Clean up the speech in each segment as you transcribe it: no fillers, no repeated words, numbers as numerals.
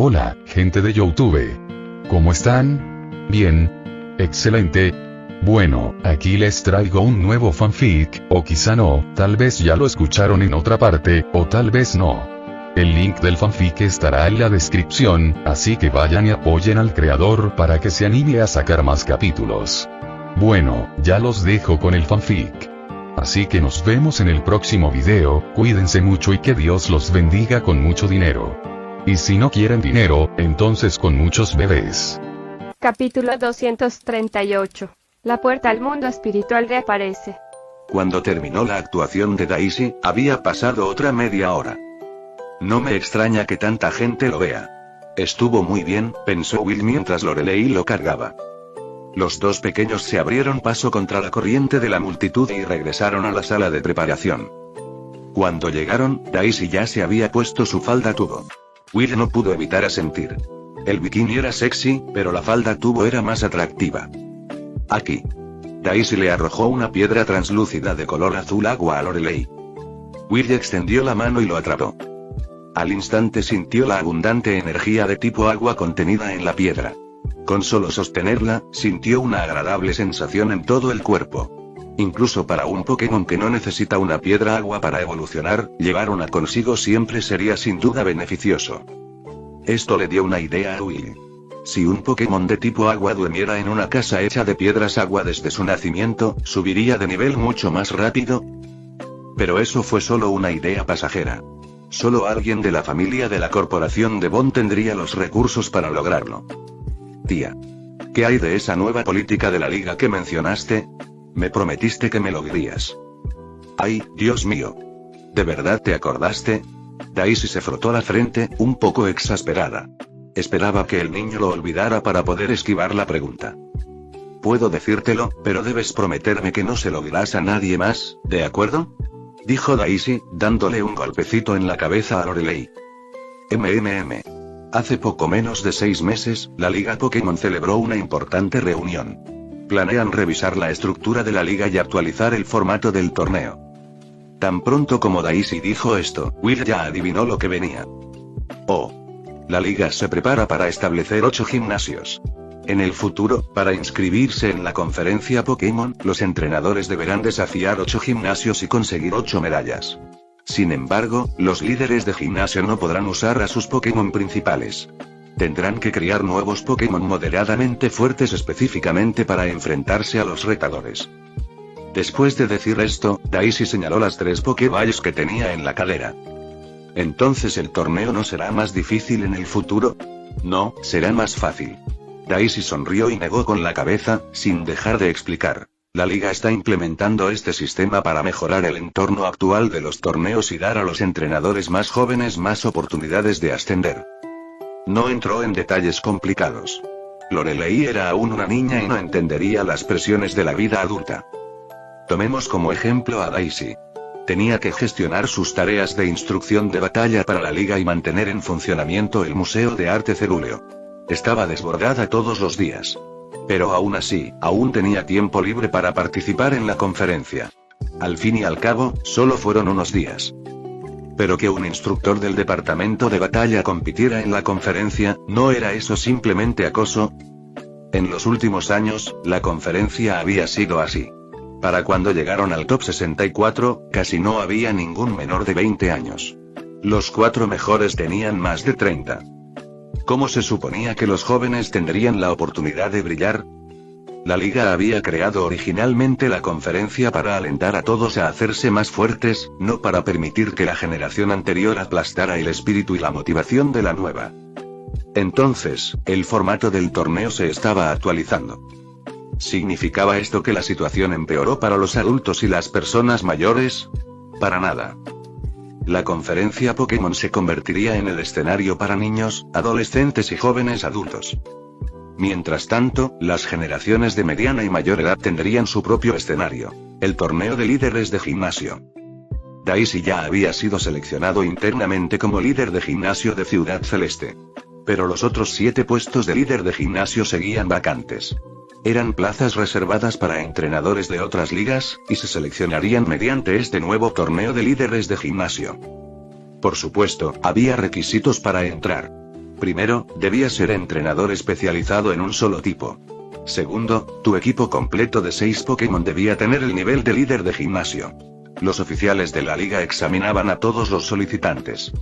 Hola, gente de YouTube. ¿Cómo están? Bien. Excelente. Bueno, aquí les traigo un nuevo fanfic, o quizá no, tal vez ya lo escucharon en otra parte, o tal vez no. El link del fanfic estará en la descripción, así que vayan y apoyen al creador para que se anime a sacar más capítulos. Bueno, ya los dejo con el fanfic. Así que nos vemos en el próximo video, cuídense mucho y que Dios los bendiga con mucho dinero. Y si no quieren dinero, entonces con muchos bebés. Capítulo 238. La puerta al mundo espiritual reaparece. Cuando terminó la actuación de Daisy, había pasado otra media hora. No me extraña que tanta gente lo vea. Estuvo muy bien, pensó Will mientras Lorelei lo cargaba. Los dos pequeños se abrieron paso contra la corriente de la multitud y regresaron a la sala de preparación. Cuando llegaron, Daisy ya se había puesto su falda tubo. Will no pudo evitar asentir. El bikini era sexy, pero la falda tubo era más atractiva. Aquí. Daisy le arrojó una piedra translúcida de color azul agua a Lorelei. Will extendió la mano y lo atrapó. Al instante sintió la abundante energía de tipo agua contenida en la piedra. Con solo sostenerla, sintió una agradable sensación en todo el cuerpo. Incluso para un Pokémon que no necesita una piedra agua para evolucionar, llevar una consigo siempre sería sin duda beneficioso. Esto le dio una idea a Will. Si un Pokémon de tipo agua durmiera en una casa hecha de piedras agua desde su nacimiento, subiría de nivel mucho más rápido. Pero eso fue solo una idea pasajera. Solo alguien de la familia de la corporación de Bond tendría los recursos para lograrlo. Tía. ¿Qué hay de esa nueva política de la liga que mencionaste? Me prometiste que me lo dirías. Ay, Dios mío. ¿De verdad te acordaste? Daisy se frotó la frente, un poco exasperada. Esperaba que el niño lo olvidara para poder esquivar la pregunta. Puedo decírtelo, pero debes prometerme que no se lo dirás a nadie más, ¿de acuerdo? Dijo Daisy, dándole un golpecito en la cabeza a Lorelei. Hace poco menos de 6 meses, la Liga Pokémon celebró una importante reunión. Planean revisar la estructura de la liga y actualizar el formato del torneo. Tan pronto como Daisy dijo esto, Will ya adivinó lo que venía. Oh. La liga se prepara para establecer 8 gimnasios. En el futuro, para inscribirse en la conferencia Pokémon, los entrenadores deberán desafiar 8 gimnasios y conseguir 8 medallas. Sin embargo, los líderes de gimnasio no podrán usar a sus Pokémon principales. Tendrán que criar nuevos Pokémon moderadamente fuertes específicamente para enfrentarse a los retadores. Después de decir esto, Daisy señaló las 3 Pokéballs que tenía en la cadera. ¿Entonces el torneo no será más difícil en el futuro? No, será más fácil. Daisy sonrió y negó con la cabeza, sin dejar de explicar. La liga está implementando este sistema para mejorar el entorno actual de los torneos y dar a los entrenadores más jóvenes más oportunidades de ascender. No entró en detalles complicados. Lorelei era aún una niña y no entendería las presiones de la vida adulta. Tomemos como ejemplo a Daisy. Tenía que gestionar sus tareas de instrucción de batalla para la liga y mantener en funcionamiento el Museo de Arte Cerúleo. Estaba desbordada todos los días. Pero aún así, aún tenía tiempo libre para participar en la conferencia. Al fin y al cabo, solo fueron unos días. Pero que un instructor del departamento de batalla compitiera en la conferencia, ¿no era eso simplemente acoso? En los últimos años, la conferencia había sido así. Para cuando llegaron al top 64, casi no había ningún menor de 20 años. Los 4 mejores tenían más de 30. ¿Cómo se suponía que los jóvenes tendrían la oportunidad de brillar? La liga había creado originalmente la conferencia para alentar a todos a hacerse más fuertes, no para permitir que la generación anterior aplastara el espíritu y la motivación de la nueva. Entonces, el formato del torneo se estaba actualizando. ¿Significaba esto que la situación empeoró para los adultos y las personas mayores? Para nada. La conferencia Pokémon se convertiría en el escenario para niños, adolescentes y jóvenes adultos. Mientras tanto, las generaciones de mediana y mayor edad tendrían su propio escenario, el torneo de líderes de gimnasio. Daisy ya había sido seleccionado internamente como líder de gimnasio de Ciudad Celeste. Pero los otros 7 puestos de líder de gimnasio seguían vacantes. Eran plazas reservadas para entrenadores de otras ligas, y se seleccionarían mediante este nuevo torneo de líderes de gimnasio. Por supuesto, había requisitos para entrar. Primero, debías ser entrenador especializado en un solo tipo. Segundo, tu equipo completo de 6 Pokémon debía tener el nivel de líder de gimnasio. Los oficiales de la liga examinaban a todos los solicitantes.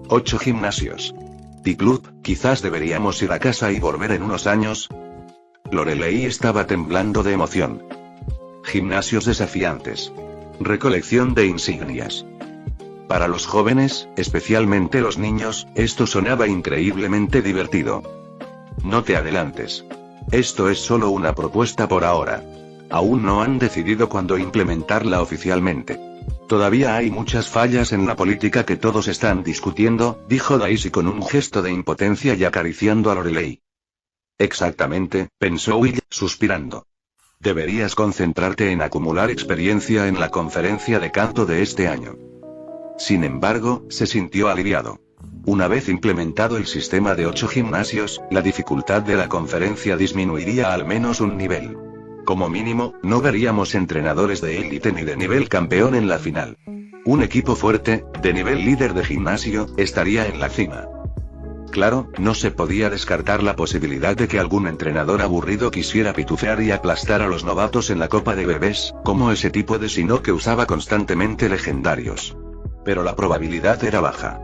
8 gimnasios. Piclup, quizás deberíamos ir a casa y volver en unos años. Lorelei estaba temblando de emoción. Gimnasios desafiantes. Recolección de insignias. Para los jóvenes, especialmente los niños, esto sonaba increíblemente divertido. No te adelantes. Esto es solo una propuesta por ahora. Aún no han decidido cuándo implementarla oficialmente. Todavía hay muchas fallas en la política que todos están discutiendo, dijo Daisy con un gesto de impotencia y acariciando a Lorelei. Exactamente, pensó Will, suspirando. Deberías concentrarte en acumular experiencia en la conferencia de canto de este año. Sin embargo, se sintió aliviado. Una vez implementado el sistema de 8 gimnasios, la dificultad de la conferencia disminuiría al menos un nivel. Como mínimo, no veríamos entrenadores de élite ni de nivel campeón en la final. Un equipo fuerte, de nivel líder de gimnasio, estaría en la cima. Claro, no se podía descartar la posibilidad de que algún entrenador aburrido quisiera pitufear y aplastar a los novatos en la copa de bebés, como ese tipo de Sinnoh que usaba constantemente legendarios. Pero la probabilidad era baja.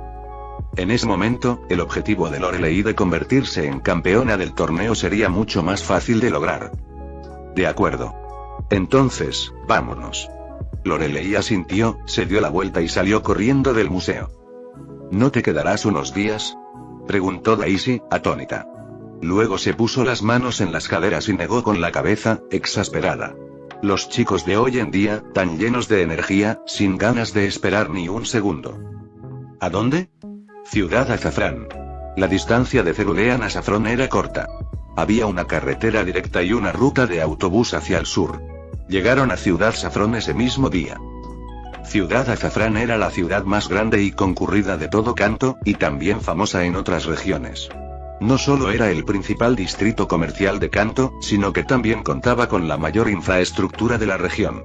En ese momento, el objetivo de Lorelei de convertirse en campeona del torneo sería mucho más fácil de lograr. De acuerdo. Entonces, vámonos. Lorelei asintió, se dio la vuelta y salió corriendo del museo. ¿No te quedarás unos días?, preguntó Daisy, atónita. Luego se puso las manos en las caderas y negó con la cabeza, exasperada. Los chicos de hoy en día, tan llenos de energía, sin ganas de esperar ni un segundo. ¿A dónde? Ciudad Azafrán. La distancia de Cerulean a Saffron era corta. Había una carretera directa y una ruta de autobús hacia el sur. Llegaron a Ciudad Saffron ese mismo día. Ciudad Azafrán era la ciudad más grande y concurrida de todo Kanto, y también famosa en otras regiones. No solo era el principal distrito comercial de Kanto, sino que también contaba con la mayor infraestructura de la región.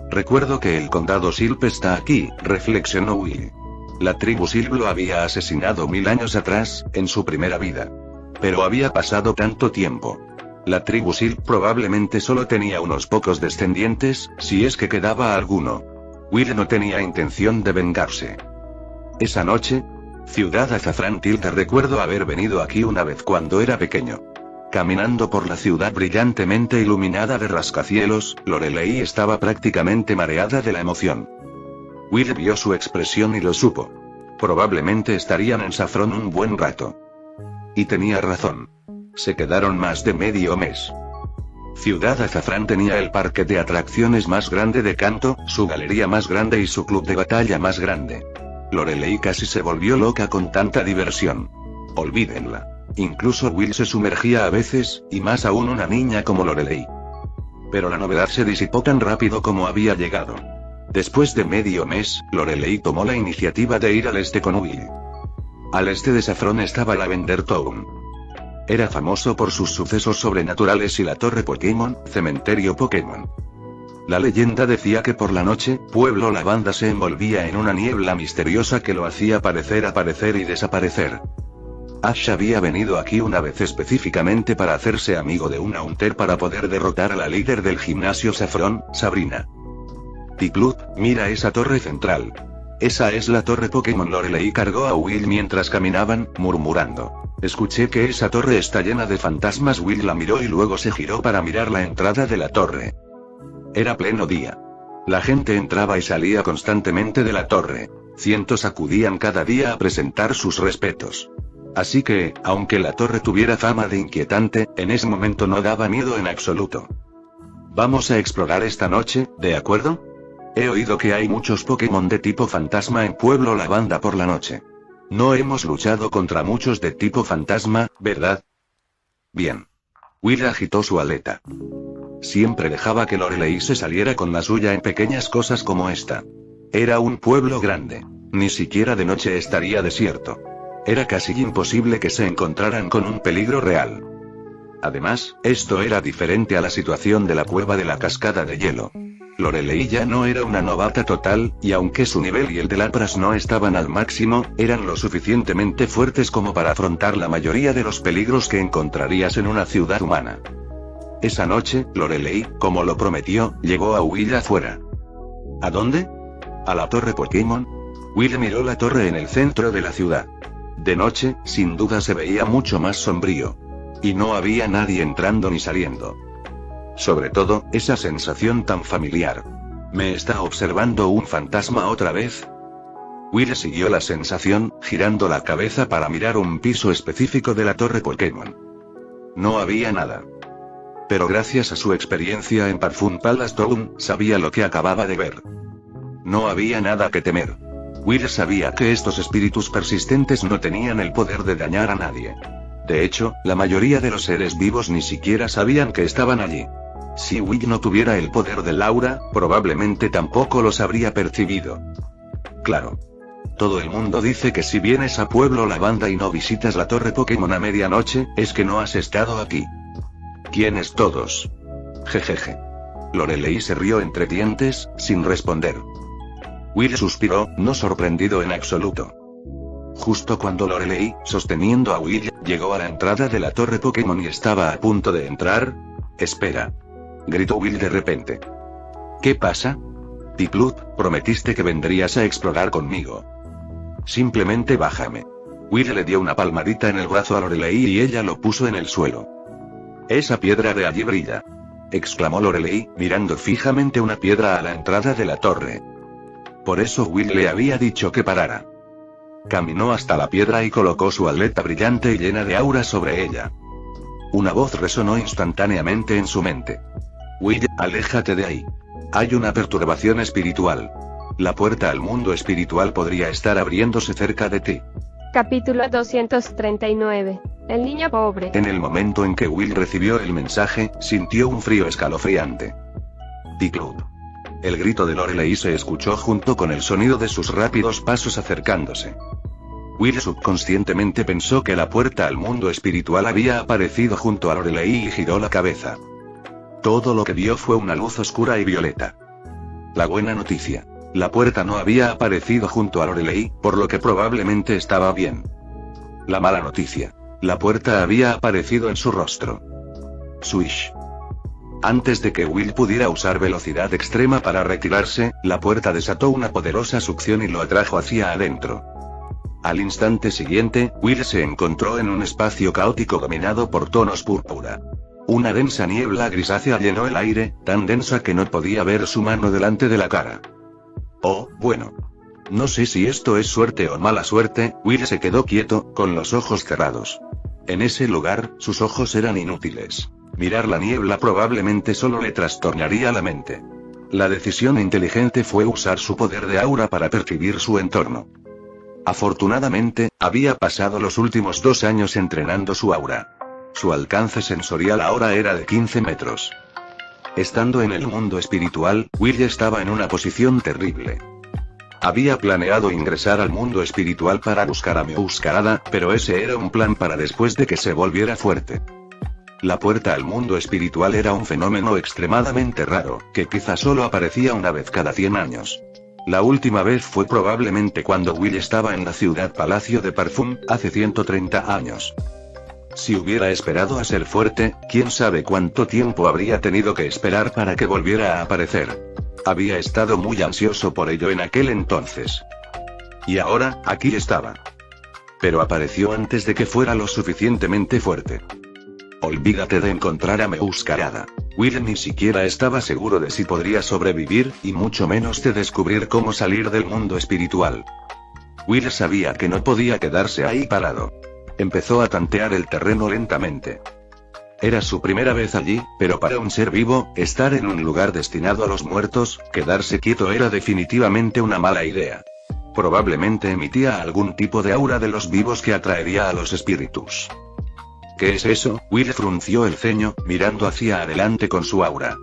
Recuerdo que el condado Silp está aquí, reflexionó Will. La tribu Silp lo había asesinado 1000 años atrás, en su primera vida. Pero había pasado tanto tiempo. La tribu Silp probablemente solo tenía unos pocos descendientes, si es que quedaba alguno. Will no tenía intención de vengarse. Esa noche, Ciudad Azafrán tilde recuerdo haber venido aquí una vez cuando era pequeño. Caminando por la ciudad brillantemente iluminada de rascacielos, Lorelei estaba prácticamente mareada de la emoción. Will vio su expresión y lo supo. Probablemente estarían en Saffron un buen rato. Y tenía razón. Se quedaron más de medio mes. Ciudad Azafrán tenía el parque de atracciones más grande de Kanto, su galería más grande y su club de batalla más grande. Lorelei casi se volvió loca con tanta diversión. Olvídenla. Incluso Will se sumergía a veces, y más aún una niña como Lorelei. Pero la novedad se disipó tan rápido como había llegado. Después de medio mes, Lorelei tomó la iniciativa de ir al este con Will. Al este de Saffron estaba Lavender Town. Era famoso por sus sucesos sobrenaturales y la torre Pokémon, cementerio Pokémon. La leyenda decía que por la noche, Pueblo Lavanda se envolvía en una niebla misteriosa que lo hacía aparecer y desaparecer. Ash había venido aquí una vez específicamente para hacerse amigo de una Haunter para poder derrotar a la líder del gimnasio Saffron, Sabrina. Piclup, mira esa torre central. Esa es la torre Pokémon. Lorelei cargó a Will mientras caminaban, murmurando. Escuché que esa torre está llena de fantasmas. Will la miró y luego se giró para mirar la entrada de la torre. Era pleno día. La gente entraba y salía constantemente de la torre. Cientos acudían cada día a presentar sus respetos. Así que, aunque la torre tuviera fama de inquietante, en ese momento no daba miedo en absoluto. Vamos a explorar esta noche, ¿de acuerdo? He oído que hay muchos Pokémon de tipo fantasma en Pueblo Lavanda por la noche. No hemos luchado contra muchos de tipo fantasma, ¿verdad? Bien. Will agitó su aleta. Siempre dejaba que Lorelei se saliera con la suya en pequeñas cosas como esta. Era un pueblo grande. Ni siquiera de noche estaría desierto. Era casi imposible que se encontraran con un peligro real. Además, esto era diferente a la situación de la cueva de la cascada de hielo. Lorelei ya no era una novata total, y aunque su nivel y el de Lapras no estaban al máximo, eran lo suficientemente fuertes como para afrontar la mayoría de los peligros que encontrarías en una ciudad humana. Esa noche, Lorelei, como lo prometió, llegó a Will afuera. ¿A dónde? ¿A la torre Pokémon? Will miró la torre en el centro de la ciudad. De noche, sin duda se veía mucho más sombrío. Y no había nadie entrando ni saliendo. Sobre todo, esa sensación tan familiar. ¿Me está observando un fantasma otra vez? Will siguió la sensación, girando la cabeza para mirar un piso específico de la torre Pokémon. No había nada. Pero gracias a su experiencia en Parfum Palace Town, sabía lo que acababa de ver. No había nada que temer. Will sabía que estos espíritus persistentes no tenían el poder de dañar a nadie. De hecho, la mayoría de los seres vivos ni siquiera sabían que estaban allí. Si Will no tuviera el poder del aura, probablemente tampoco los habría percibido. Claro. Todo el mundo dice que si vienes a Pueblo Lavanda y no visitas la torre Pokémon a medianoche, es que no has estado aquí. ¿Quiénes todos? Jejeje. Lorelei se rió entre dientes, sin responder. Will suspiró, no sorprendido en absoluto. Justo cuando Lorelei, sosteniendo a Will, llegó a la entrada de la torre Pokémon y estaba a punto de entrar. ¡Espera! Gritó Will de repente. ¿Qué pasa? Piplup, prometiste que vendrías a explorar conmigo. Simplemente bájame. Will le dio una palmadita en el brazo a Lorelei y ella lo puso en el suelo. Esa piedra de allí brilla. Exclamó Lorelei, mirando fijamente una piedra a la entrada de la torre. Por eso Will le había dicho que parara. Caminó hasta la piedra y colocó su aleta brillante y llena de aura sobre ella. Una voz resonó instantáneamente en su mente. Will, aléjate de ahí. Hay una perturbación espiritual. La puerta al mundo espiritual podría estar abriéndose cerca de ti. Capítulo 239. El niño pobre. En el momento en que Will recibió el mensaje, sintió un frío escalofriante. Piplup. El grito de Lorelei se escuchó junto con el sonido de sus rápidos pasos acercándose. Will subconscientemente pensó que la puerta al mundo espiritual había aparecido junto a Lorelei y giró la cabeza. Todo lo que vio fue una luz oscura y violeta. La buena noticia. La puerta no había aparecido junto a Lorelei, por lo que probablemente estaba bien. La mala noticia. La puerta había aparecido en su rostro. Swish. Antes de que Will pudiera usar velocidad extrema para retirarse, la puerta desató una poderosa succión y lo atrajo hacia adentro. Al instante siguiente, Will se encontró en un espacio caótico dominado por tonos púrpura. Una densa niebla grisácea llenó el aire, tan densa que no podía ver su mano delante de la cara. Oh, bueno. No sé si esto es suerte o mala suerte. Will se quedó quieto, con los ojos cerrados. En ese lugar, sus ojos eran inútiles. Mirar la niebla probablemente solo le trastornaría la mente. La decisión inteligente fue usar su poder de aura para percibir su entorno. Afortunadamente, había pasado los últimos 2 años entrenando su aura. Su alcance sensorial ahora era de 15 metros. Estando en el mundo espiritual, Will estaba en una posición terrible. Había planeado ingresar al mundo espiritual para buscar a Meowscarada, pero ese era un plan para después de que se volviera fuerte. La puerta al mundo espiritual era un fenómeno extremadamente raro, que quizá solo aparecía una vez cada 100 años. La última vez fue probablemente cuando Will estaba en la ciudad Palacio de Parfum, hace 130 años. Si hubiera esperado a ser fuerte, quién sabe cuánto tiempo habría tenido que esperar para que volviera a aparecer. Había estado muy ansioso por ello en aquel entonces. Y ahora, aquí estaba. Pero apareció antes de que fuera lo suficientemente fuerte. Olvídate de encontrar a Meowscarada. Will ni siquiera estaba seguro de si podría sobrevivir, y mucho menos de descubrir cómo salir del mundo espiritual. Will sabía que no podía quedarse ahí parado. Empezó a tantear el terreno lentamente. Era su primera vez allí, pero para un ser vivo, estar en un lugar destinado a los muertos, quedarse quieto era definitivamente una mala idea. Probablemente emitía algún tipo de aura de los vivos que atraería a los espíritus. ¿Qué es eso? Will frunció el ceño, mirando hacia adelante con su aura.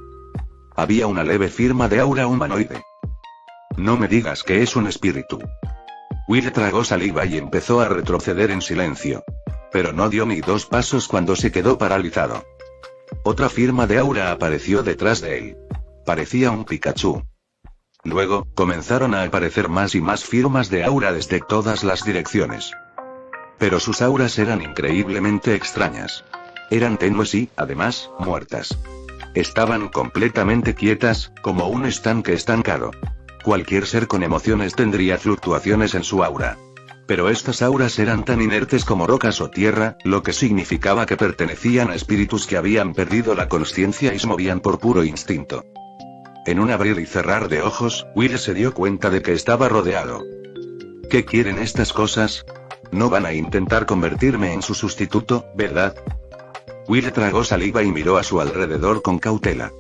Había una leve firma de aura humanoide. No me digas que es un espíritu. Will tragó saliva y empezó a retroceder en silencio. Pero no dio ni 2 pasos cuando se quedó paralizado. Otra firma de aura apareció detrás de él. Parecía un Pikachu. Luego, comenzaron a aparecer más y más firmas de aura desde todas las direcciones. Pero sus auras eran increíblemente extrañas. Eran tenues y, además, muertas. Estaban completamente quietas, como un estanque estancado. Cualquier ser con emociones tendría fluctuaciones en su aura. Pero estas auras eran tan inertes como rocas o tierra, lo que significaba que pertenecían a espíritus que habían perdido la consciencia y se movían por puro instinto. En un abrir y cerrar de ojos, Will se dio cuenta de que estaba rodeado. ¿Qué quieren estas cosas? No van a intentar convertirme en su sustituto, ¿verdad? Will tragó saliva y miró a su alrededor con cautela.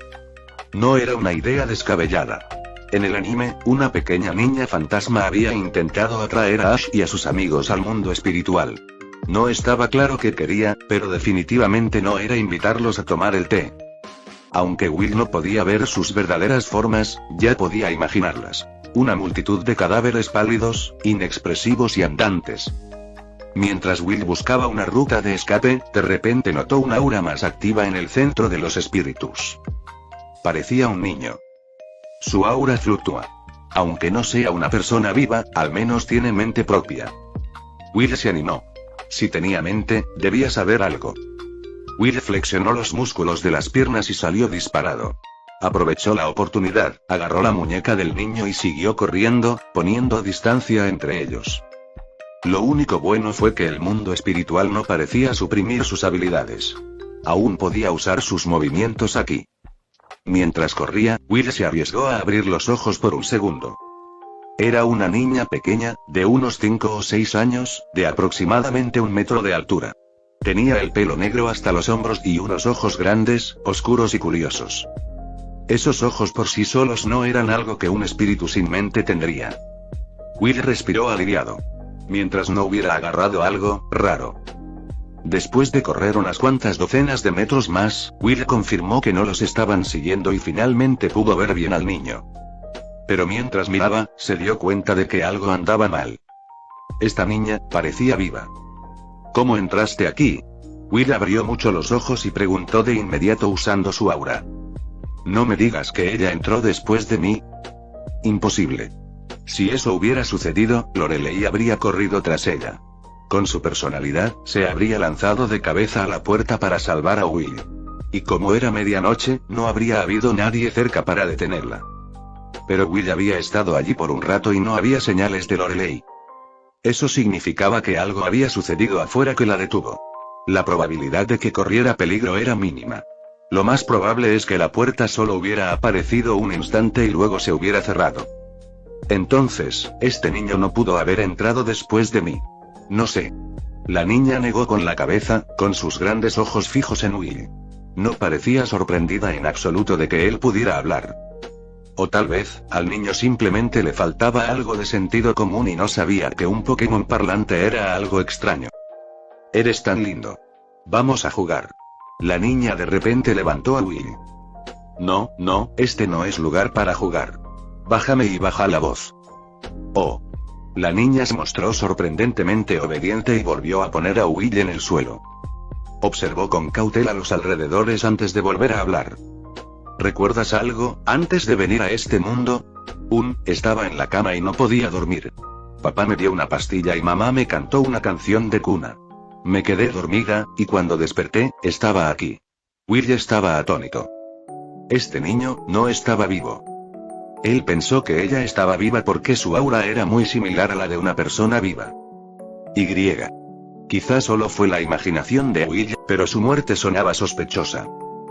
No era una idea descabellada. En el anime, una pequeña niña fantasma había intentado atraer a Ash y a sus amigos al mundo espiritual. No estaba claro qué quería, pero definitivamente no era invitarlos a tomar el té. Aunque Will no podía ver sus verdaderas formas, ya podía imaginarlas. Una multitud de cadáveres pálidos, inexpresivos y andantes. Mientras Will buscaba una ruta de escape, de repente notó una aura más activa en el centro de los espíritus. Parecía un niño. Su aura fluctúa. Aunque no sea una persona viva, al menos tiene mente propia. Will se animó. Si tenía mente, debía saber algo. Will flexionó los músculos de las piernas y salió disparado. Aprovechó la oportunidad, agarró la muñeca del niño y siguió corriendo, poniendo distancia entre ellos. Lo único bueno fue que el mundo espiritual no parecía suprimir sus habilidades. Aún podía usar sus movimientos aquí. Mientras corría, Will se arriesgó a abrir los ojos por un segundo. Era una niña pequeña, de unos 5 o 6 años, de aproximadamente 1 metro de altura. Tenía el pelo negro hasta los hombros y unos ojos grandes, oscuros y curiosos. Esos ojos por sí solos no eran algo que un espíritu sin mente tendría. Will respiró aliviado. Mientras no hubiera agarrado algo raro. Después de correr unas cuantas docenas de metros más, Will confirmó que no los estaban siguiendo y finalmente pudo ver bien al niño. Pero mientras miraba, se dio cuenta de que algo andaba mal. Esta niña parecía viva. ¿Cómo entraste aquí? Will abrió mucho los ojos y preguntó de inmediato usando su aura. No me digas que ella entró después de mí. Imposible. Si eso hubiera sucedido, Lorelei habría corrido tras ella. Con su personalidad, se habría lanzado de cabeza a la puerta para salvar a Will. Y como era medianoche, no habría habido nadie cerca para detenerla. Pero Will había estado allí por un rato y no había señales de Lorelei. Eso significaba que algo había sucedido afuera que la detuvo. La probabilidad de que corriera peligro era mínima. Lo más probable es que la puerta solo hubiera aparecido un instante y luego se hubiera cerrado. Entonces, este niño no pudo haber entrado después de mí. No sé. La niña negó con la cabeza, con sus grandes ojos fijos en Will. No parecía sorprendida en absoluto de que él pudiera hablar. O tal vez, al niño simplemente le faltaba algo de sentido común y no sabía que un Pokémon parlante era algo extraño. Eres tan lindo. Vamos a jugar. La niña de repente levantó a Will. No, este no es lugar para jugar. Bájame y baja la voz. Oh. La niña se mostró sorprendentemente obediente y volvió a poner a Will en el suelo. Observó con cautela los alrededores antes de volver a hablar. ¿Recuerdas algo, antes de venir a este mundo? Estaba en la cama y no podía dormir. Papá me dio una pastilla y mamá me cantó una canción de cuna. Me quedé dormida, y cuando desperté, estaba aquí. Will estaba atónito. Este niño no estaba vivo. Él pensó que ella estaba viva porque su aura era muy similar a la de una persona viva. Quizás solo fue la imaginación de Will, pero su muerte sonaba sospechosa.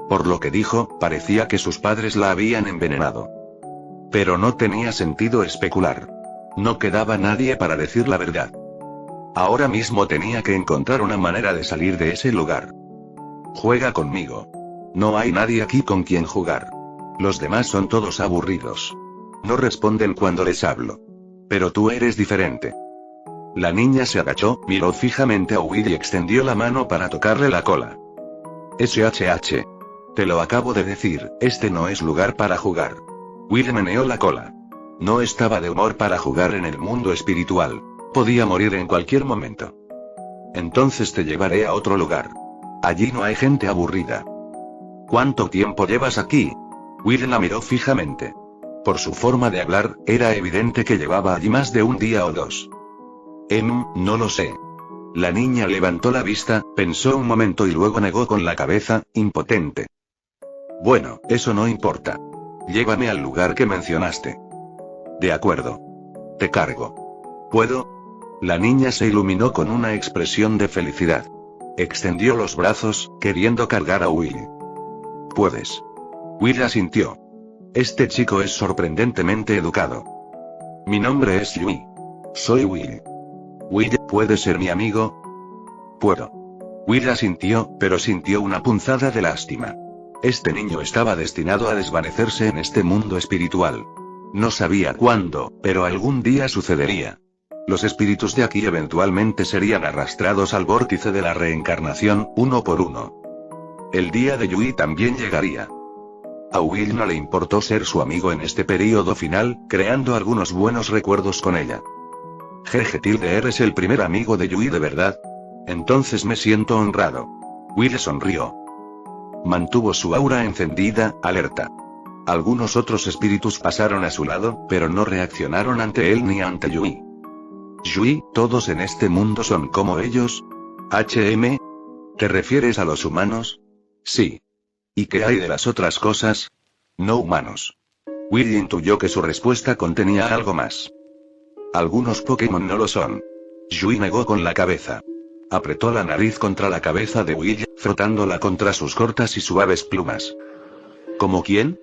Por lo que dijo, parecía que sus padres la habían envenenado. Pero no tenía sentido especular. No quedaba nadie para decir la verdad. Ahora mismo tenía que encontrar una manera de salir de ese lugar. Juega conmigo. No hay nadie aquí con quien jugar. Los demás son todos aburridos. No responden cuando les hablo. Pero tú eres diferente. La niña se agachó, miró fijamente a Will y extendió la mano para tocarle la cola. SHH. Te lo acabo de decir, este no es lugar para jugar. Will meneó la cola. No estaba de humor para jugar en el mundo espiritual. Podía morir en cualquier momento. Entonces te llevaré a otro lugar. Allí no hay gente aburrida. ¿Cuánto tiempo llevas aquí? Will la miró fijamente. Por su forma de hablar, era evidente que llevaba allí más de un día o dos. No lo sé. La niña levantó la vista, pensó un momento y luego negó con la cabeza, impotente. Bueno, eso no importa. Llévame al lugar que mencionaste. De acuerdo. Te cargo. ¿Puedo? La niña se iluminó con una expresión de felicidad. Extendió los brazos, queriendo cargar a Will. Puedes. Will asintió. Este chico es sorprendentemente educado. Mi nombre es Yui. Soy Will. Will, ¿puedes ser mi amigo? Puedo. Will asintió, pero sintió una punzada de lástima. Este niño estaba destinado a desvanecerse en este mundo espiritual. No sabía cuándo, pero algún día sucedería. Los espíritus de aquí eventualmente serían arrastrados al vórtice de la reencarnación, uno por uno. El día de Yui también llegaría. A Will no le importó ser su amigo en este período final, creando algunos buenos recuerdos con ella. ¿Eres el primer amigo de Yui de verdad? Entonces me siento honrado. Will sonrió. Mantuvo su aura encendida, alerta. Algunos otros espíritus pasaron a su lado, pero no reaccionaron ante él ni ante Yui. Yui, ¿todos en este mundo son como ellos? ¿Te refieres a los humanos? Sí. ¿Y qué hay de las otras cosas? No humanos. Will intuyó que su respuesta contenía algo más. Algunos Pokémon no lo son. Yui negó con la cabeza. Apretó la nariz contra la cabeza de Will, frotándola contra sus cortas y suaves plumas. ¿Como quién?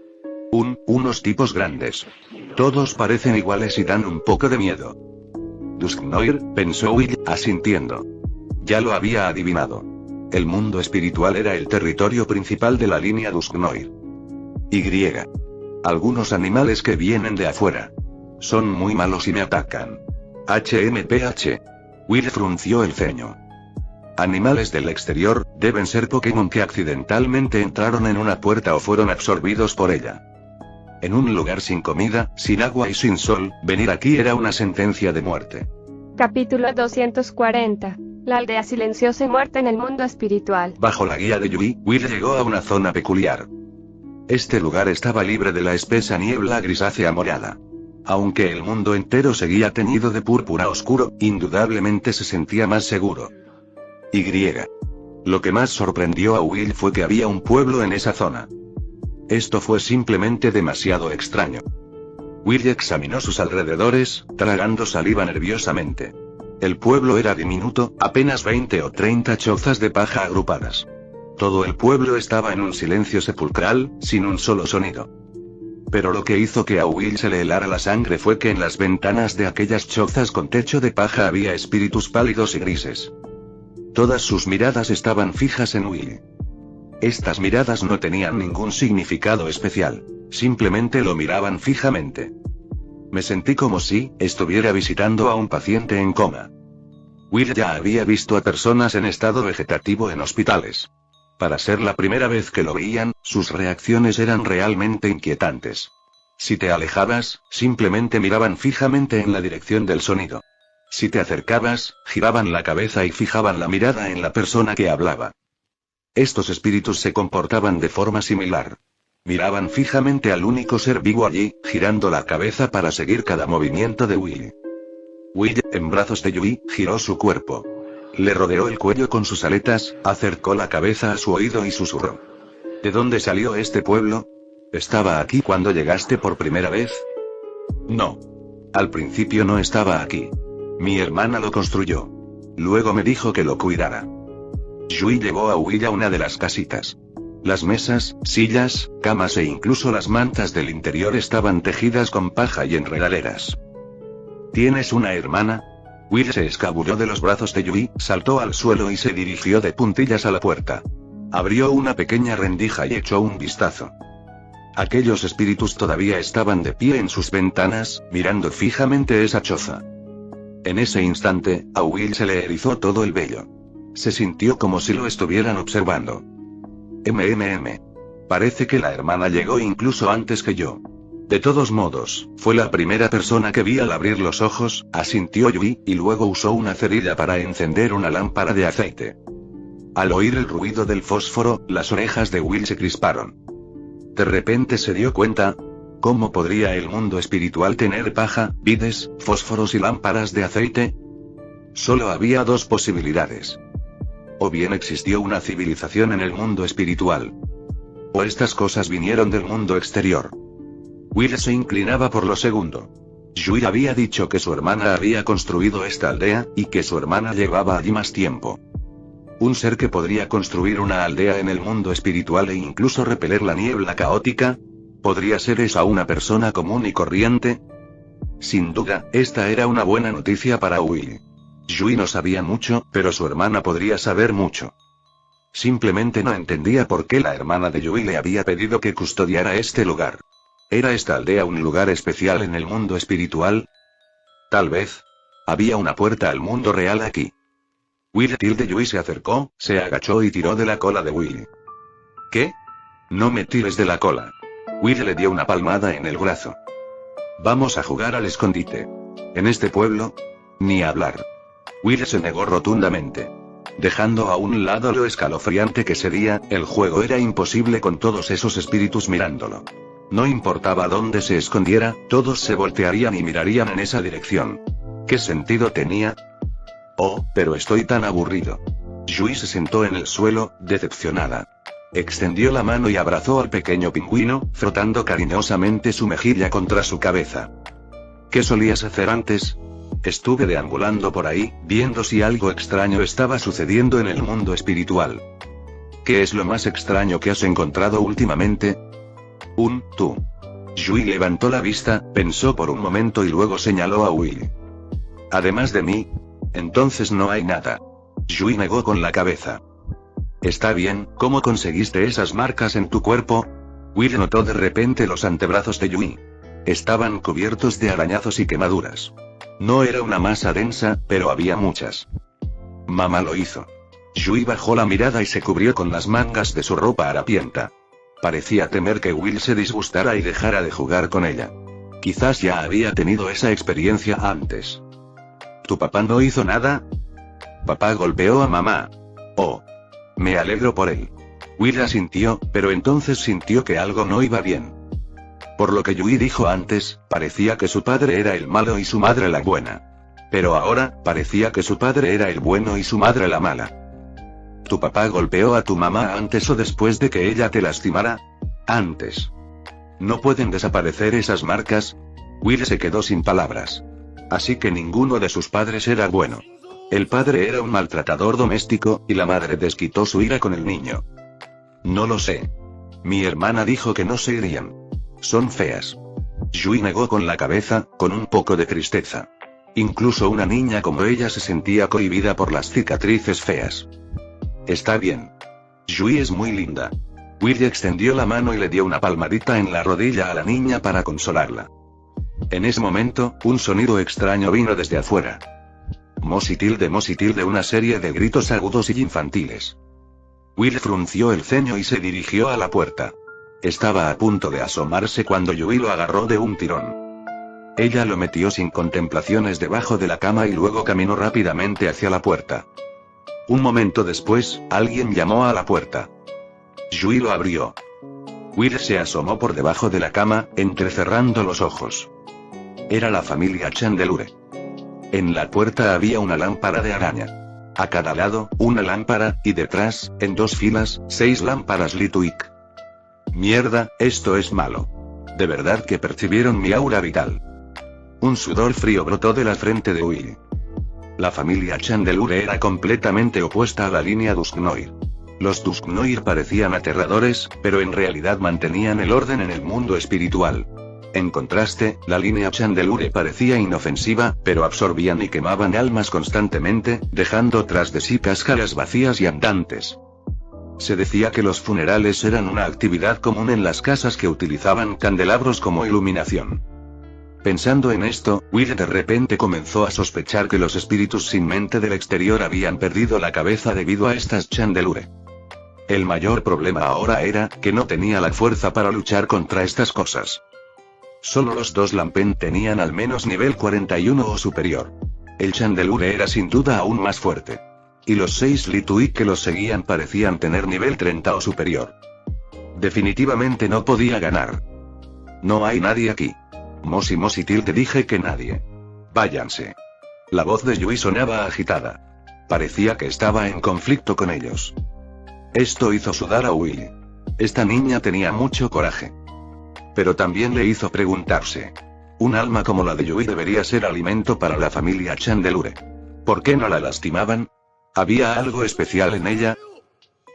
Unos tipos grandes. Todos parecen iguales y dan un poco de miedo. Dusknoir, pensó Will, asintiendo. Ya lo había adivinado. El mundo espiritual era el territorio principal de la línea Dusknoir. Algunos animales que vienen de afuera. Son muy malos y me atacan. HMPH. Will frunció el ceño. Animales del exterior, deben ser Pokémon que accidentalmente entraron en una puerta o fueron absorbidos por ella. En un lugar sin comida, sin agua y sin sol, venir aquí era una sentencia de muerte. Capítulo 240. La aldea silenciosa y muerta en el mundo espiritual. Bajo la guía de Yui, Will llegó a una zona peculiar. Este lugar estaba libre de la espesa niebla grisácea morada. Aunque el mundo entero seguía teñido de púrpura oscuro, indudablemente se sentía más seguro. Lo que más sorprendió a Will fue que había un pueblo en esa zona. Esto fue simplemente demasiado extraño. Will examinó sus alrededores, tragando saliva nerviosamente. El pueblo era diminuto, apenas 20 o 30 chozas de paja agrupadas. Todo el pueblo estaba en un silencio sepulcral, sin un solo sonido. Pero lo que hizo que a Will se le helara la sangre fue que en las ventanas de aquellas chozas con techo de paja había espíritus pálidos y grises. Todas sus miradas estaban fijas en Will. Estas miradas no tenían ningún significado especial, simplemente lo miraban fijamente. Me sentí como si estuviera visitando a un paciente en coma. Will ya había visto a personas en estado vegetativo en hospitales. Para ser la primera vez que lo veían, sus reacciones eran realmente inquietantes. Si te alejabas, simplemente miraban fijamente en la dirección del sonido. Si te acercabas, giraban la cabeza y fijaban la mirada en la persona que hablaba. Estos espíritus se comportaban de forma similar. Miraban fijamente al único ser vivo allí, girando la cabeza para seguir cada movimiento de Will. Will, en brazos de Yui, giró su cuerpo. Le rodeó el cuello con sus aletas, acercó la cabeza a su oído y susurró. ¿De dónde salió este pueblo? ¿Estaba aquí cuando llegaste por primera vez? No. Al principio no estaba aquí. Mi hermana lo construyó. Luego me dijo que lo cuidara. Yui llevó a Will a una de las casitas. Las mesas, sillas, camas e incluso las mantas del interior estaban tejidas con paja y enredaderas. ¿Tienes una hermana? Will se escabulló de los brazos de Yui, saltó al suelo y se dirigió de puntillas a la puerta. Abrió una pequeña rendija y echó un vistazo. Aquellos espíritus todavía estaban de pie en sus ventanas, mirando fijamente esa choza. En ese instante, a Will se le erizó todo el vello. Se sintió como si lo estuvieran observando. Parece que la hermana llegó incluso antes que yo. De todos modos, fue la primera persona que vi al abrir los ojos, asintió Yui, y luego usó una cerilla para encender una lámpara de aceite. Al oír el ruido del fósforo, las orejas de Will se crisparon. De repente se dio cuenta. ¿Cómo podría el mundo espiritual tener paja, vides, fósforos y lámparas de aceite? Solo había dos posibilidades. O bien existió una civilización en el mundo espiritual. O estas cosas vinieron del mundo exterior. Will se inclinaba por lo segundo. Yui había dicho que su hermana había construido esta aldea, y que su hermana llevaba allí más tiempo. Un ser que podría construir una aldea en el mundo espiritual e incluso repeler la niebla caótica. ¿Podría ser esa una persona común y corriente? Sin duda, esta era una buena noticia para Will. Yui no sabía mucho, pero su hermana podría saber mucho. Simplemente no entendía por qué la hermana de Yui le había pedido que custodiara este lugar. ¿Era esta aldea un lugar especial en el mundo espiritual? Tal vez. Había una puerta al mundo real aquí. Will tilde Yui se acercó, se agachó y tiró de la cola de Will. ¿Qué? No me tires de la cola. Will le dio una palmada en el brazo. Vamos a jugar al escondite. En este pueblo, ni hablar. Will se negó rotundamente. Dejando a un lado lo escalofriante que sería, el juego era imposible con todos esos espíritus mirándolo. No importaba dónde se escondiera, todos se voltearían y mirarían en esa dirección. ¿Qué sentido tenía? Oh, pero estoy tan aburrido. Yui se sentó en el suelo, decepcionada. Extendió la mano y abrazó al pequeño pingüino, frotando cariñosamente su mejilla contra su cabeza. ¿Qué solías hacer antes? Estuve deambulando por ahí, viendo si algo extraño estaba sucediendo en el mundo espiritual. ¿Qué es lo más extraño que has encontrado últimamente? Tú. Yui levantó la vista, pensó por un momento y luego señaló a Will. Además de mí. Entonces no hay nada. Yui negó con la cabeza. Está bien, ¿cómo conseguiste esas marcas en tu cuerpo? Will notó de repente los antebrazos de Yui. Estaban cubiertos de arañazos y quemaduras. No era una masa densa, pero había muchas. Mamá lo hizo. Yui bajó la mirada y se cubrió con las mangas de su ropa harapienta. Parecía temer que Will se disgustara y dejara de jugar con ella. Quizás ya había tenido esa experiencia antes. ¿Tu papá no hizo nada? Papá golpeó a mamá. Oh. Me alegro por él. Will asintió, pero entonces sintió que algo no iba bien. Por lo que Yui dijo antes, parecía que su padre era el malo y su madre la buena. Pero ahora, parecía que su padre era el bueno y su madre la mala. ¿Tu papá golpeó a tu mamá antes o después de que ella te lastimara? Antes. ¿No pueden desaparecer esas marcas? Will se quedó sin palabras. Así que ninguno de sus padres era bueno. El padre era un maltratador doméstico, y la madre desquitó su ira con el niño. No lo sé. Mi hermana dijo que no se irían. Son feas. Yui negó con la cabeza, con un poco de tristeza. Incluso una niña como ella se sentía cohibida por las cicatrices feas. Está bien. Yui es muy linda. Will extendió la mano y le dio una palmadita en la rodilla a la niña para consolarla. En ese momento, un sonido extraño vino desde afuera. Mositilde, una serie de gritos agudos y infantiles. Will frunció el ceño y se dirigió a la puerta. Estaba a punto de asomarse cuando Yui lo agarró de un tirón. Ella lo metió sin contemplaciones debajo de la cama y luego caminó rápidamente hacia la puerta. Un momento después, alguien llamó a la puerta. Yui lo abrió. Will se asomó por debajo de la cama, entrecerrando los ojos. Era la familia Chandelure. En la puerta había una lámpara de araña. A cada lado, una lámpara, y detrás, en dos filas, 6 lámparas Lituik. Mierda, esto es malo. De verdad que percibieron mi aura vital. Un sudor frío brotó de la frente de Will. La familia Chandelure era completamente opuesta a la línea Dusknoir. Los Dusknoir parecían aterradores, pero en realidad mantenían el orden en el mundo espiritual. En contraste, la línea Chandelure parecía inofensiva, pero absorbían y quemaban almas constantemente, dejando tras de sí cáscaras vacías y andantes. Se decía que los funerales eran una actividad común en las casas que utilizaban candelabros como iluminación. Pensando en esto, Will de repente comenzó a sospechar que los espíritus sin mente del exterior habían perdido la cabeza debido a estas Chandelure. El mayor problema ahora era, que no tenía la fuerza para luchar contra estas cosas. Solo los 2 Lampen tenían al menos nivel 41 o superior. El Chandelure era sin duda aún más fuerte. Y los 6 Lituik que los seguían parecían tener nivel 30 o superior. Definitivamente no podía ganar. No hay nadie aquí. Mosi te dije que nadie. Váyanse. La voz de Yui sonaba agitada. Parecía que estaba en conflicto con ellos. Esto hizo sudar a Will. Esta niña tenía mucho coraje. Pero también le hizo preguntarse. Un alma como la de Yui debería ser alimento para la familia Chandelure. ¿Por qué no la lastimaban? ¿Había algo especial en ella?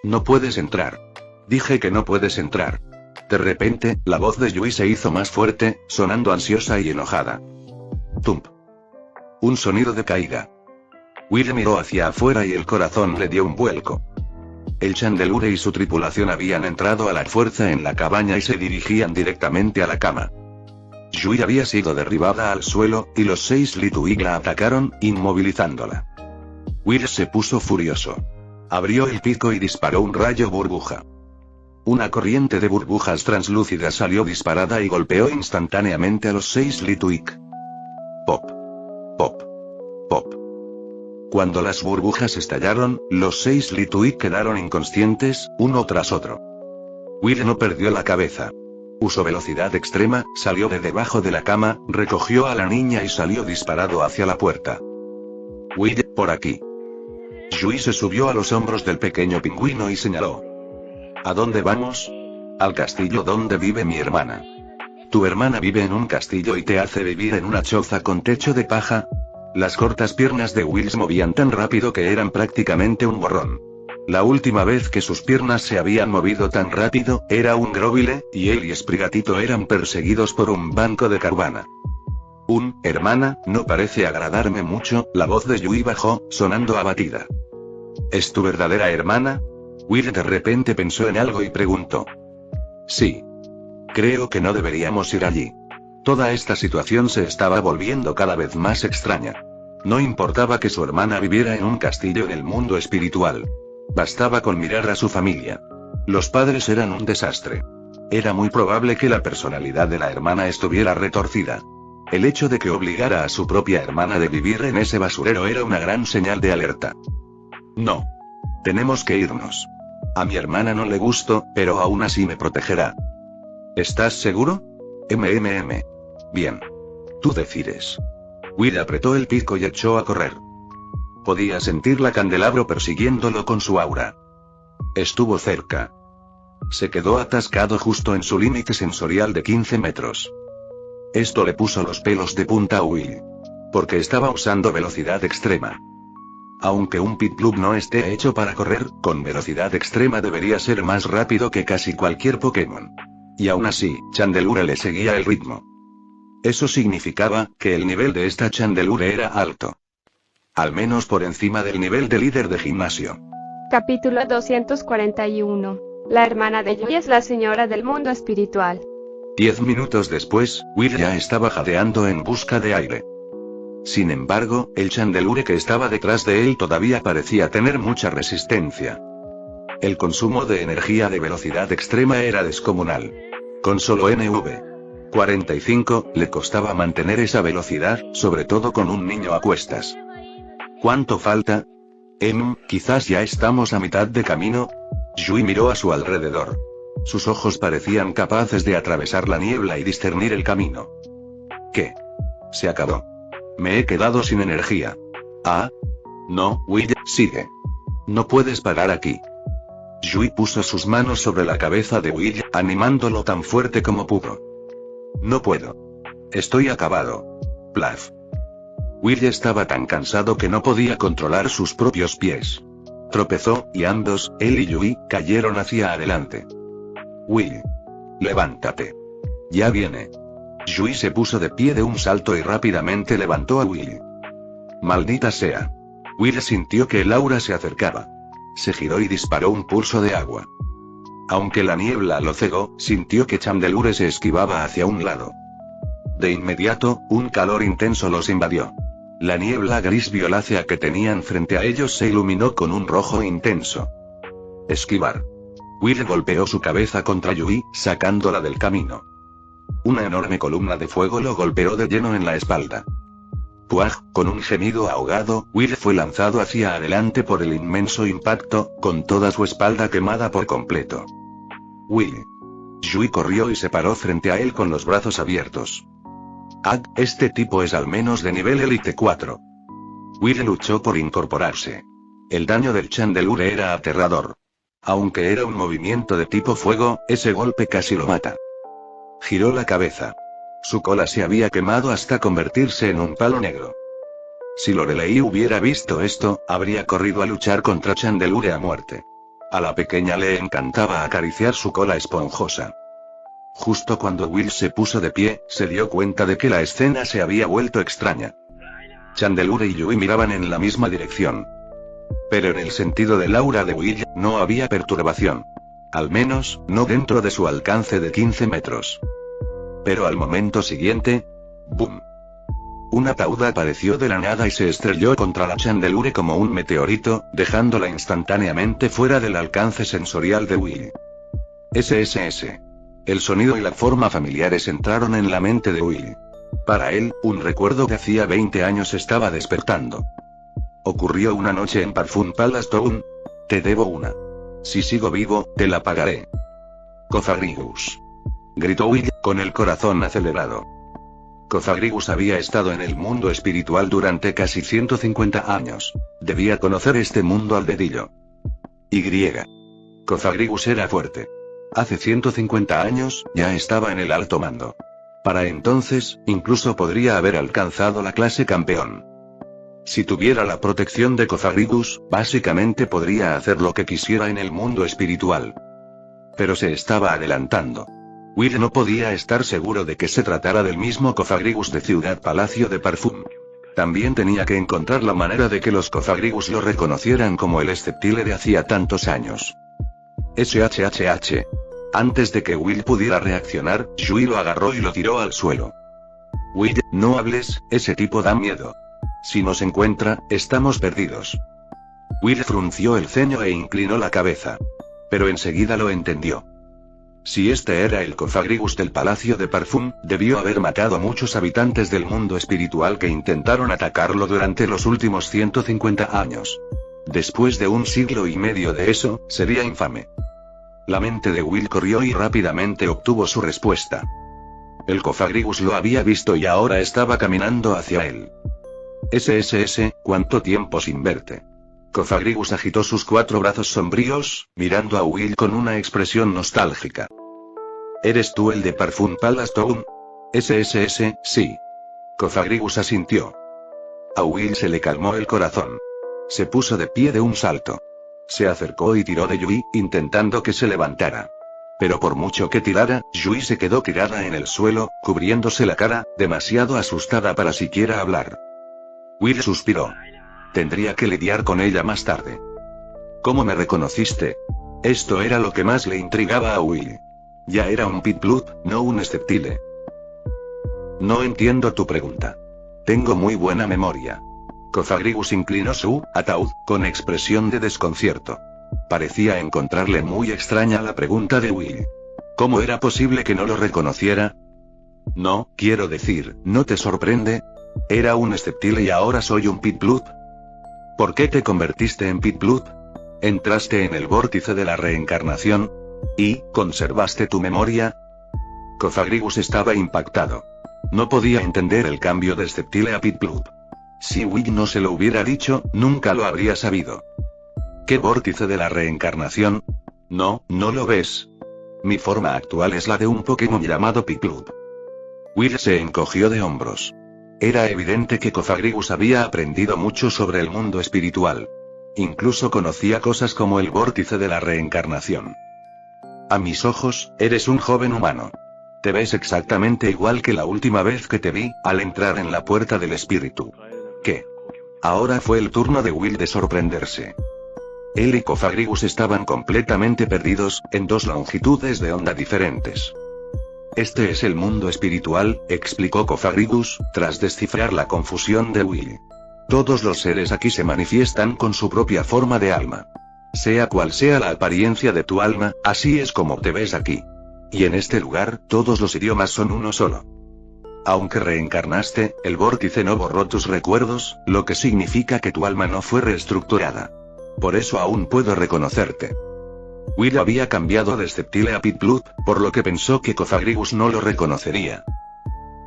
No puedes entrar. Dije que no puedes entrar. De repente, la voz de Yui se hizo más fuerte, sonando ansiosa y enojada. Tump. Un sonido de caída. Will miró hacia afuera y el corazón le dio un vuelco. El Chandelure y su tripulación habían entrado a la fuerza en la cabaña y se dirigían directamente a la cama. Yui había sido derribada al suelo, y los 6 Lituig la atacaron, inmovilizándola. Will se puso furioso. Abrió el pico y disparó un rayo burbuja. Una corriente de burbujas translúcidas salió disparada y golpeó instantáneamente a los 6 Lituig. Pop. Pop. Pop. Cuando las burbujas estallaron, los 6 Lituig quedaron inconscientes, uno tras otro. Will no perdió la cabeza. Usó velocidad extrema, salió de debajo de la cama, recogió a la niña y salió disparado hacia la puerta. Will, por aquí. Yui se subió a los hombros del pequeño pingüino y señaló. ¿A dónde vamos? Al castillo donde vive mi hermana. ¿Tu hermana vive en un castillo y te hace vivir en una choza con techo de paja? Las cortas piernas de Will se movían tan rápido que eran prácticamente un borrón. La última vez que sus piernas se habían movido tan rápido, era un Grovile, y él y Sprigatito eran perseguidos por un banco de caravana. Hermana, no parece agradarme mucho, la voz de Yui bajó, sonando abatida. ¿Es tu verdadera hermana? Will de repente pensó en algo y preguntó. Sí. Creo que no deberíamos ir allí. Toda esta situación se estaba volviendo cada vez más extraña. No importaba que su hermana viviera en un castillo en el mundo espiritual. Bastaba con mirar a su familia. Los padres eran un desastre. Era muy probable que la personalidad de la hermana estuviera retorcida. El hecho de que obligara a su propia hermana de vivir en ese basurero era una gran señal de alerta. No. Tenemos que irnos. A mi hermana no le gusto, pero aún así me protegerá. ¿Estás seguro? Bien. Tú decides. Will apretó el pico y echó a correr. Podía sentir la candelabro persiguiéndolo con su aura. Estuvo cerca. Se quedó atascado justo en su límite sensorial de 15 metros. Esto le puso los pelos de punta a Will. Porque estaba usando velocidad extrema. Aunque un Piplup no esté hecho para correr, con velocidad extrema debería ser más rápido que casi cualquier Pokémon. Y aún así, Chandelure le seguía el ritmo. Eso significaba que el nivel de esta Chandelure era alto. Al menos por encima del nivel de líder de gimnasio. Capítulo 241. La hermana de Yui es la señora del mundo espiritual. 10 minutos después, Will ya estaba jadeando en busca de aire. Sin embargo, el Chandelure que estaba detrás de él todavía parecía tener mucha resistencia. El consumo de energía de velocidad extrema era descomunal. Con solo NV45, le costaba mantener esa velocidad, sobre todo con un niño a cuestas. ¿Cuánto falta? Quizás ya estamos a mitad de camino. Yui miró a su alrededor. Sus ojos parecían capaces de atravesar la niebla y discernir el camino. ¿Qué? Se acabó. Me he quedado sin energía. Ah. No, Will, sigue. No puedes parar aquí. Yui puso sus manos sobre la cabeza de Will, animándolo tan fuerte como pudo. No puedo. Estoy acabado. Plaf. Will estaba tan cansado que no podía controlar sus propios pies. Tropezó, y ambos, él y Yui, cayeron hacia adelante. Will. Levántate. Ya viene. Yui se puso de pie de un salto y rápidamente levantó a Will. Maldita sea. Will sintió que el aura se acercaba. Se giró y disparó un pulso de agua. Aunque la niebla lo cegó, sintió que Chandelure se esquivaba hacia un lado. De inmediato, un calor intenso los invadió. La niebla gris violácea que tenían frente a ellos se iluminó con un rojo intenso. Esquivar. Will golpeó su cabeza contra Yui, sacándola del camino. Una enorme columna de fuego lo golpeó de lleno en la espalda. Puaj, con un gemido ahogado, Will fue lanzado hacia adelante por el inmenso impacto, con toda su espalda quemada por completo. Will. Yui corrió y se paró frente a él con los brazos abiertos. Este tipo es al menos de nivel Elite 4. Will luchó por incorporarse. El daño del Chandelure era aterrador. Aunque era un movimiento de tipo fuego, ese golpe casi lo mata. Giró la cabeza. Su cola se había quemado hasta convertirse en un palo negro. Si Lorelei hubiera visto esto, habría corrido a luchar contra Chandelure a muerte. A la pequeña le encantaba acariciar su cola esponjosa. Justo cuando Will se puso de pie, se dio cuenta de que la escena se había vuelto extraña. Chandelure y Yui miraban en la misma dirección. Pero en el sentido del aura de Will, no había perturbación. Al menos, no dentro de su alcance de 15 metros. Pero al momento siguiente... ¡boom! Un ataúd apareció de la nada y se estrelló contra la Chandelure como un meteorito, dejándola instantáneamente fuera del alcance sensorial de Will. SSS. El sonido y la forma familiares entraron en la mente de Will. Para él, un recuerdo de hacía 20 años estaba despertando. Ocurrió una noche en Parfum Palace Town. Te debo una. Si sigo vivo, te la pagaré. Cofagrigus. Gritó Will, con el corazón acelerado. Cofagrigus había estado en el mundo espiritual durante casi 150 años. Debía conocer este mundo al dedillo. Cofagrigus era fuerte. Hace 150 años, ya estaba en el alto mando. Para entonces, incluso podría haber alcanzado la clase campeón. Si tuviera la protección de Cofagrigus, básicamente podría hacer lo que quisiera en el mundo espiritual. Pero se estaba adelantando. Will no podía estar seguro de que se tratara del mismo Cofagrigus de Ciudad Palacio de Parfum. También tenía que encontrar la manera de que los Cofagrigus lo reconocieran como el Sceptile de hacía tantos años. SHHH. Antes de que Will pudiera reaccionar, Yui lo agarró y lo tiró al suelo. Will, no hables, ese tipo da miedo. Si nos encuentra, estamos perdidos. Will frunció el ceño e inclinó la cabeza. Pero enseguida lo entendió. Si este era el Cofagrigus del Palacio de Parfum, debió haber matado a muchos habitantes del mundo espiritual que intentaron atacarlo durante los últimos 150 años. Después de 1 siglo y medio de eso, sería infame. La mente de Will corrió y rápidamente obtuvo su respuesta. El Cofagrigus lo había visto y ahora estaba caminando hacia él. SSS, ¿cuánto tiempo sin verte? Cofagrigus agitó sus 4 brazos sombríos, mirando a Will con una expresión nostálgica. ¿Eres tú el de Parfum Palace Town? SSS, sí. Cofagrigus asintió. A Will se le calmó el corazón. Se puso de pie de un salto. Se acercó y tiró de Yui, intentando que se levantara. Pero por mucho que tirara, Yui se quedó tirada en el suelo, cubriéndose la cara, demasiado asustada para siquiera hablar. Will suspiró. Tendría que lidiar con ella más tarde. ¿Cómo me reconociste? Esto era lo que más le intrigaba a Will. Ya era un Pit-Blood, no un Sceptile. No entiendo tu pregunta. Tengo muy buena memoria. Cofagrigus inclinó su ataúd, con expresión de desconcierto. Parecía encontrarle muy extraña la pregunta de Will. ¿Cómo era posible que no lo reconociera? No, quiero decir, ¿no te sorprende? Era un Sceptile y ahora soy un Pit-Blood. ¿Por qué te convertiste en Pit-Blood? ¿Entraste en el vórtice de la reencarnación? ¿Y, conservaste tu memoria? Cofagrigus estaba impactado. No podía entender el cambio de Sceptile a Pit-Blood. Si Will no se lo hubiera dicho, nunca lo habría sabido. ¿Qué vórtice de la reencarnación? No, no lo ves. Mi forma actual es la de un Pokémon llamado Pit-Blood. Will se encogió de hombros. Era evidente que Cofagrigus había aprendido mucho sobre el mundo espiritual. Incluso conocía cosas como el vórtice de la reencarnación. A mis ojos, eres un joven humano. Te ves exactamente igual que la última vez que te vi, al entrar en la puerta del espíritu. ¿Qué? Ahora fue el turno de Will de sorprenderse. Él y Cofagrigus estaban completamente perdidos, en 2 longitudes de onda diferentes. Este es el mundo espiritual, explicó Cofagrigus, tras descifrar la confusión de Will. Todos los seres aquí se manifiestan con su propia forma de alma. Sea cual sea la apariencia de tu alma, así es como te ves aquí. Y en este lugar, todos los idiomas son uno solo. Aunque reencarnaste, el vórtice no borró tus recuerdos, lo que significa que tu alma no fue reestructurada. Por eso aún puedo reconocerte. Will había cambiado de Sceptile a Piplup, por lo que pensó que Cofagrigus no lo reconocería.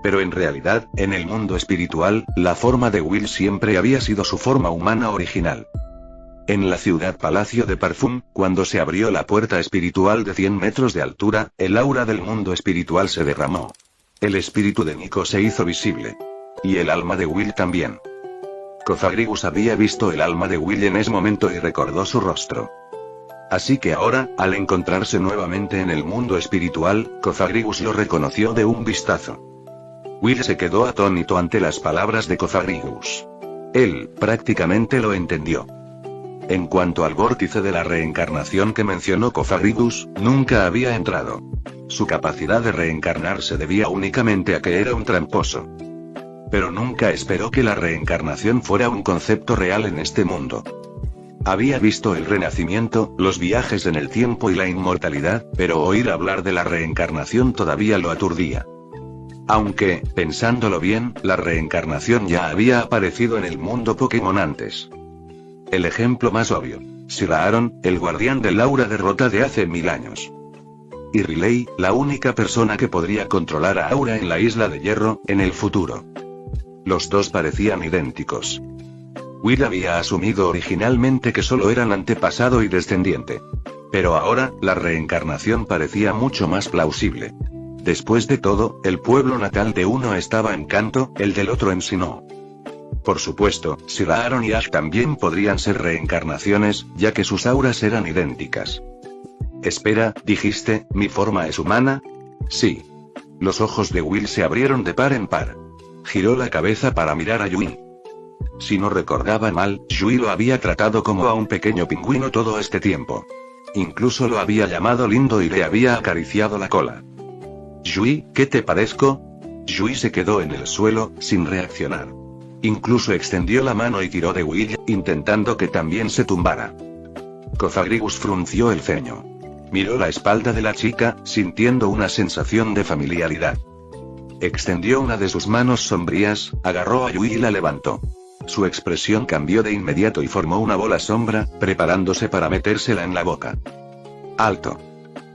Pero en realidad, en el mundo espiritual, la forma de Will siempre había sido su forma humana original. En la ciudad Palacio de Parfum, cuando se abrió la puerta espiritual de 100 metros de altura, el aura del mundo espiritual se derramó. El espíritu de Nico se hizo visible. Y el alma de Will también. Cofagrigus había visto el alma de Will en ese momento y recordó su rostro. Así que ahora, al encontrarse nuevamente en el mundo espiritual, Cofagrigus lo reconoció de un vistazo. Will se quedó atónito ante las palabras de Cofagrigus. Él, prácticamente lo entendió. En cuanto al vórtice de la reencarnación que mencionó Cofagrigus, nunca había entrado. Su capacidad de reencarnarse debía únicamente a que era un tramposo. Pero nunca esperó que la reencarnación fuera un concepto real en este mundo. Había visto el renacimiento, los viajes en el tiempo y la inmortalidad, pero oír hablar de la reencarnación todavía lo aturdía. Aunque, pensándolo bien, la reencarnación ya había aparecido en el mundo Pokémon antes. El ejemplo más obvio: Sir Aaron, el guardián del aura de Rota de hace 1000 años. Y Riley, la única persona que podría controlar a Aura en la Isla de Hierro, en el futuro. Los dos parecían idénticos. Will había asumido originalmente que solo eran antepasado y descendiente. Pero ahora, la reencarnación parecía mucho más plausible. Después de todo, el pueblo natal de uno estaba en Kanto, el del otro en Sinnoh. Por supuesto, Sir Aaron y Ash también podrían ser reencarnaciones, ya que sus auras eran idénticas. Espera, dijiste, ¿mi forma es humana? Sí. Los ojos de Will se abrieron de par en par. Giró la cabeza para mirar a Yui. Si no recordaba mal, Yui lo había tratado como a un pequeño pingüino todo este tiempo. Incluso lo había llamado lindo y le había acariciado la cola. Yui, ¿qué te parezco? Yui se quedó en el suelo, sin reaccionar. Incluso extendió la mano y tiró de Will, intentando que también se tumbara. Cofagrigus frunció el ceño. Miró la espalda de la chica, sintiendo una sensación de familiaridad. Extendió una de sus manos sombrías, agarró a Yui y la levantó. Su expresión cambió de inmediato y formó una bola sombra, preparándose para metérsela en la boca. ¡Alto!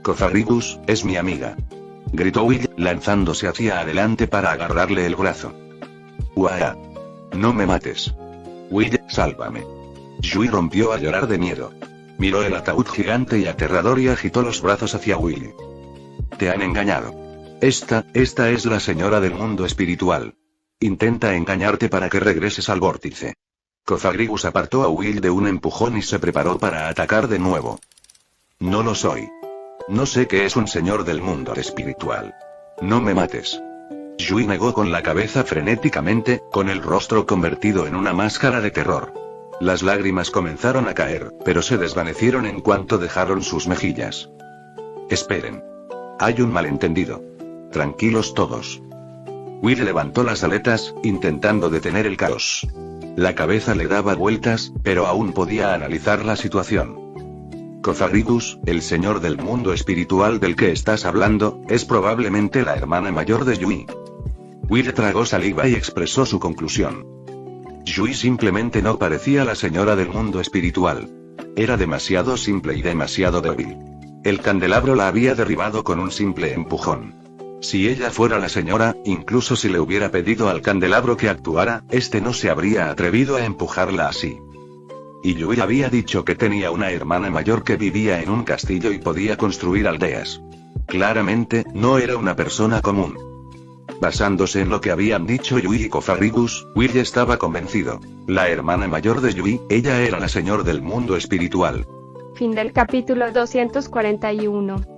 Cofagrigus, es mi amiga. Gritó Will, lanzándose hacia adelante para agarrarle el brazo. ¡Uah! No me mates. Will, sálvame. Yui rompió a llorar de miedo. Miró el ataúd gigante y aterrador y agitó los brazos hacia Will. Te han engañado. Esta es la señora del mundo espiritual. Intenta engañarte para que regreses al vórtice. Cofagrigus apartó a Will de un empujón y se preparó para atacar de nuevo. No lo soy. No sé qué es un señor del mundo espiritual. No me mates. Yui negó con la cabeza frenéticamente, con el rostro convertido en una máscara de terror. Las lágrimas comenzaron a caer, pero se desvanecieron en cuanto dejaron sus mejillas. Esperen. Hay un malentendido. Tranquilos todos. Will levantó las aletas, intentando detener el caos. La cabeza le daba vueltas, pero aún podía analizar la situación. Cofagrigus, el señor del mundo espiritual del que estás hablando, es probablemente la hermana mayor de Yui. Will tragó saliva y expresó su conclusión. Yui simplemente no parecía la señora del mundo espiritual. Era demasiado simple y demasiado débil. El candelabro la había derribado con un simple empujón. Si ella fuera la señora, incluso si le hubiera pedido al candelabro que actuara, este no se habría atrevido a empujarla así. Y Yui había dicho que tenía una hermana mayor que vivía en un castillo y podía construir aldeas. Claramente, no era una persona común. Basándose en lo que habían dicho Yui y Cofagrigus, Will estaba convencido. La hermana mayor de Yui, ella era la señor del mundo espiritual. Fin del capítulo 241.